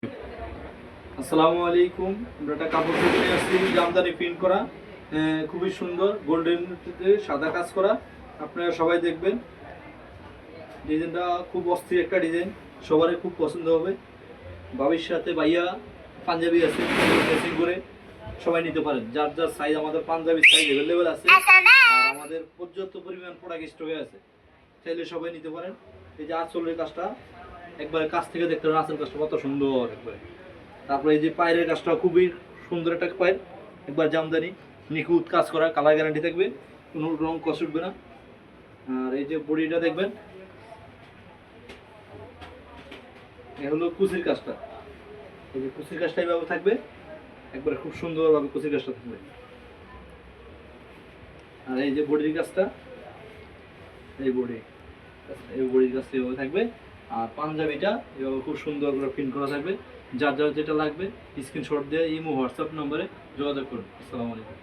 আসসালামু আলাইকুম। আমরা একটা কাপড় নিয়ে আসছি, জামদানি প্রিন্ট করা, খুবই সুন্দর, গোল্ডেন সাদা কাজ করা। আপনারা সবাই দেখবেন, ডিজাইনটা খুব অস্থির একটা ডিজাইন, সবারই খুব পছন্দ হবে। বাবির সাথে ভাইয়া পাঞ্জাবি আছে, ড্রেসিং করে সবাই নিতে পারেন। যার যার সাইজ, আমাদের পাঞ্জাবির সাইজ অ্যাভেলেবেল আছে, আর আমাদের পর্যাপ্ত পরিমাণ প্রোডাক্ট স্টকে আছে, চাইলে সবাই নিতে পারেন। এই যে আঁচলের কাজটা একবার কাছ থেকে দেখতে পারেন, আঁচল কাজটা কত সুন্দর একবারে। তারপরে এই যে পায়ের কাজটা খুবই সুন্দর একটা পায়ের, একবার জামদানি নিখুঁত কাজ করা, কালার গ্যারান্টি থাকবে, কোনো রং কষ উঠবে না। আর এই যে বডিটা দেখবেন, এ হলো কুচির কাজটা। এই যে কুচির কাজটা এইভাবে থাকবে, একবারে খুব সুন্দরভাবে কুচির কাজটা থাকবে। আর এই যে বডির কাজটা, এই বডির কাজটা এইভাবে থাকবে। আর পাঞ্জাবিটা এভাবে খুব সুন্দর করে প্রিন্ট করা থাকবে। যার যার যেটা লাগবে স্ক্রিনশট দিয়ে ইমো হোয়াটসঅ্যাপ নম্বরে যোগাযোগ করুন। আসসালামু আলাইকুম।